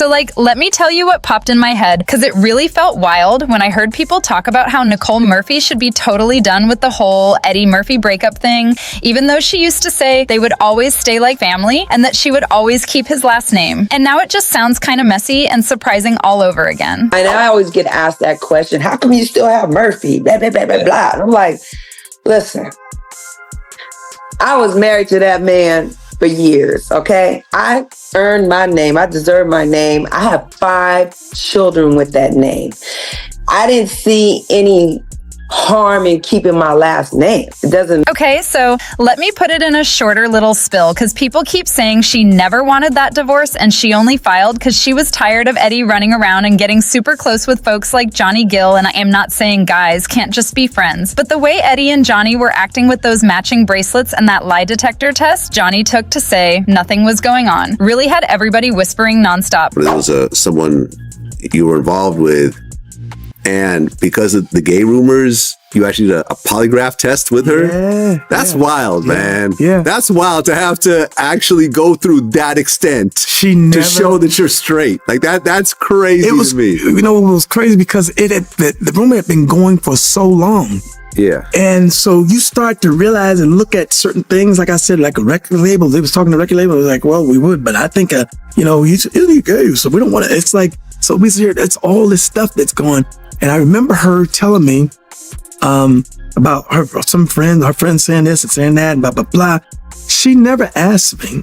So let me tell you what popped in my head, because it really felt wild when I heard people talk about how Nicole Murphy should be totally done with the whole Eddie Murphy breakup thing, even though she used to say they would always stay like family and that she would always keep his last name. And now it just sounds kind of messy and surprising all over again. And I always get asked that question, how come you still have Murphy? Blah, blah, blah, blah, blah. And I'm like, listen, I was married to that man for years, okay? I earned my name. I deserve my name. I have 5 children with that name. I didn't see any harm in keeping my last name. It doesn't. Okay, so let me put it in a shorter little spill, because people keep saying she never wanted that divorce and she only filed because she was tired of Eddie running around and getting super close with folks like Johnny Gill. And I am not saying guys can't just be friends, but the way Eddie and Johnny were acting with those matching bracelets and that lie detector test Johnny took to say nothing was going on really had everybody whispering nonstop. There was someone you were involved with, and because of the gay rumors, you actually did a polygraph test with her? Yeah. That's wild, man. Yeah. That's wild to have to actually go through that extent to show that you're straight. Like that's crazy to me. You know, it was crazy because the rumor had been going for so long. Yeah. And so you start to realize and look at certain things, like I said, like a record label. They was talking to record label. I was like, well, we would, but I think, he's gay, so we don't want to. It's like, so we hear that's all this stuff that's going. And I remember her telling me about her friend saying this and saying that, and blah, blah, blah. She never asked me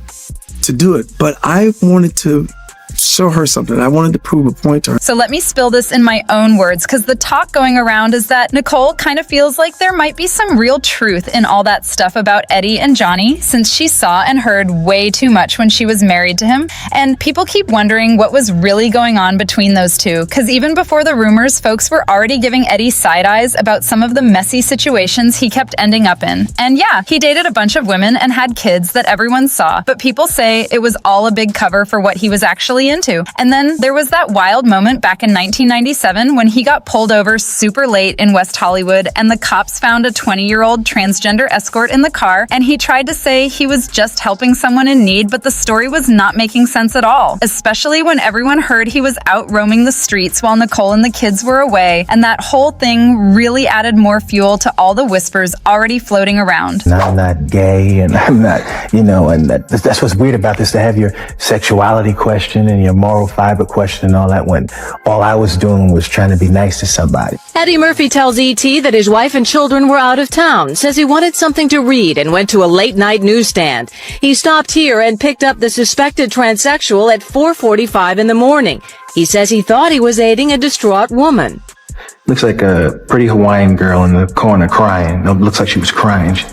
to do it, but I wanted to show her something. I wanted to prove a point to her. So let me spill this in my own words, because the talk going around is that Nicole kind of feels like there might be some real truth in all that stuff about Eddie and Johnny, since she saw and heard way too much when she was married to him. And people keep wondering what was really going on between those two, because even before the rumors, folks were already giving Eddie side eyes about some of the messy situations he kept ending up in. And yeah, he dated a bunch of women and had kids that everyone saw, but people say it was all a big cover for what he was actually into. And then there was that wild moment back in 1997 when he got pulled over super late in West Hollywood and the cops found a 20-year-old transgender escort in the car, and he tried to say he was just helping someone in need, but the story was not making sense at all, especially when everyone heard he was out roaming the streets while Nicole and the kids were away, and that whole thing really added more fuel to all the whispers already floating around. And I'm not gay, and I'm not, and that's what's weird about this, to have your sexuality question and your moral fiber question and all that, when all I was doing was trying to be nice to somebody. Eddie Murphy tells E.T. that his wife and children were out of town, says he wanted something to read and went to a late-night newsstand. He stopped here and picked up the suspected transsexual at 4:45 in the morning. He says he thought he was aiding a distraught woman. Looks like a pretty Hawaiian girl in the corner crying. No, looks like she was crying. She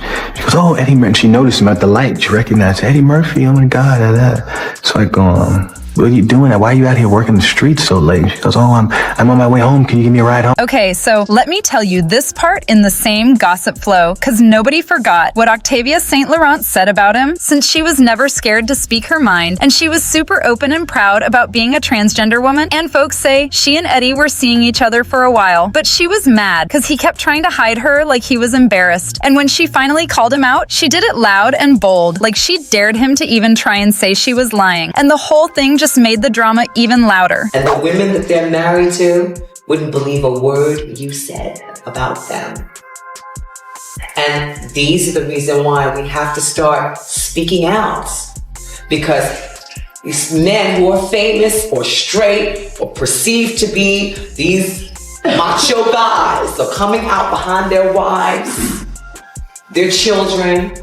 goes, oh, Eddie Murphy. She noticed him at the light. She recognized Eddie Murphy. Oh my God. So I go, what are you doing? Why are you out here working the streets so late? She goes, oh, I'm on my way home. Can you give me a ride home? Okay, so let me tell you this part in the same gossip flow, because nobody forgot what Octavia St. Laurent said about him, since she was never scared to speak her mind, and she was super open and proud about being a transgender woman, and folks say she and Eddie were seeing each other for a while, but she was mad because he kept trying to hide her like he was embarrassed, and when she finally called him out, she did it loud and bold, like she dared him to even try and say she was lying, and the whole thing just made the drama even louder. And the women that they're married to wouldn't believe a word you said about them. And these are the reason why we have to start speaking out. Because these men who are famous or straight or perceived to be these macho guys are coming out behind their wives, their children,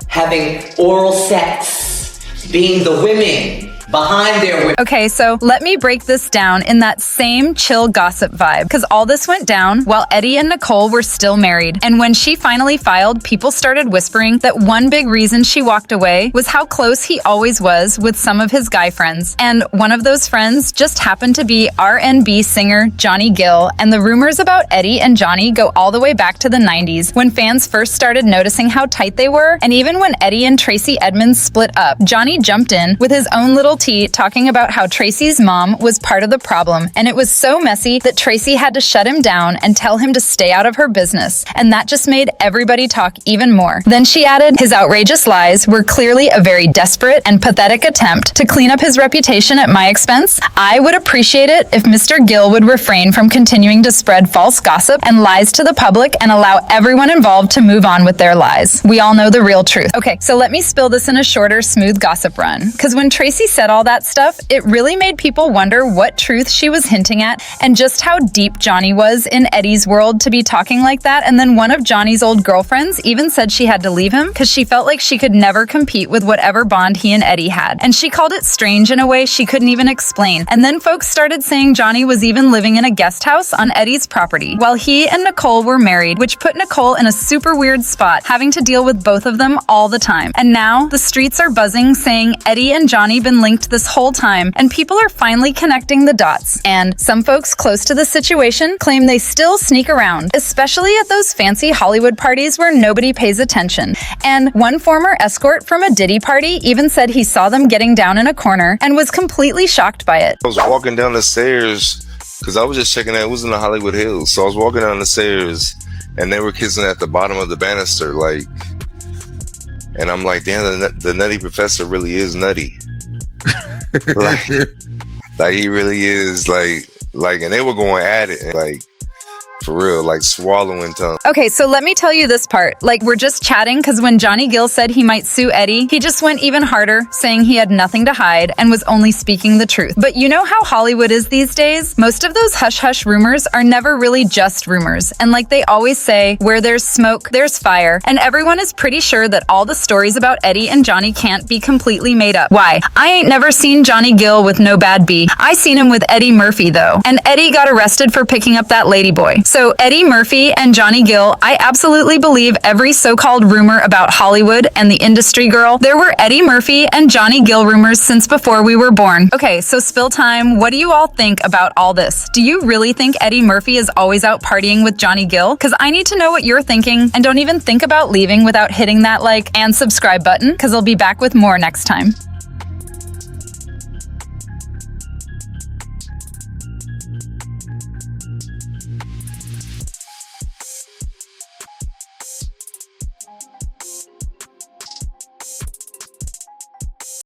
having oral sex, being the women behind their women. Okay, so let me break this down in that same chill gossip vibe, because all this went down while Eddie and Nicole were still married. And when she finally filed, people started whispering that one big reason she walked away was how close he always was with some of his guy friends. And one of those friends just happened to be R&B singer Johnny Gill. And the rumors about Eddie and Johnny go all the way back to the 90s, when fans first started noticing how tight they were. And even when Eddie and Tracy Edmonds split up, Johnny jumped in with his own little tea talking about how Tracy's mom was part of the problem, and it was so messy that Tracy had to shut him down and tell him to stay out of her business, and that just made everybody talk even more. Then she added, his outrageous lies were clearly a very desperate and pathetic attempt to clean up his reputation at my expense. I would appreciate it if Mr. Gill would refrain from continuing to spread false gossip and lies to the public and allow everyone involved to move on with their lives. We all know the real truth. Okay, so let me spill this in a shorter, smooth gossip run. Because when Tracy said all that stuff, it really made people wonder what truth she was hinting at and just how deep Johnny was in Eddie's world to be talking like that. And then one of Johnny's old girlfriends even said she had to leave him because she felt like she could never compete with whatever bond he and Eddie had. And she called it strange in a way she couldn't even explain. And then folks started saying Johnny was even living in a guest house on Eddie's property while he and Nicole were married, which put Nicole in a super weird spot, having to deal with both of them all the time. And now the streets are buzzing saying Eddie and Johnny been linked this whole time, and people are finally connecting the dots. And some folks close to the situation claim they still sneak around, especially at those fancy Hollywood parties where nobody pays attention. And one former escort from a Diddy party even said he saw them getting down in a corner and was completely shocked by it. I was walking down the stairs because I was just checking out. It was in the Hollywood Hills. So I was walking down the stairs and they were kissing at the bottom of the banister, like, and I'm like, damn, the Nutty Professor really is nutty. like he really is, like, and they were going at it, like, for real, like swallowing tongue. Okay, so let me tell you this part. Like, we're just chatting because when Johnny Gill said he might sue Eddie, he just went even harder, saying he had nothing to hide and was only speaking the truth. But you know how Hollywood is these days? Most of those hush-hush rumors are never really just rumors. And like they always say, where there's smoke, there's fire. And everyone is pretty sure that all the stories about Eddie and Johnny can't be completely made up. Why? I ain't never seen Johnny Gill with no bad B. I seen him with Eddie Murphy, though. And Eddie got arrested for picking up that lady boy. So Eddie Murphy and Johnny Gill, I absolutely believe every so-called rumor about Hollywood and the industry girl. There were Eddie Murphy and Johnny Gill rumors since before we were born. Okay, so spill time. What do you all think about all this? Do you really think Eddie Murphy is always out partying with Johnny Gill? Because I need to know what you're thinking, and don't even think about leaving without hitting that like and subscribe button, because I'll be back with more next time.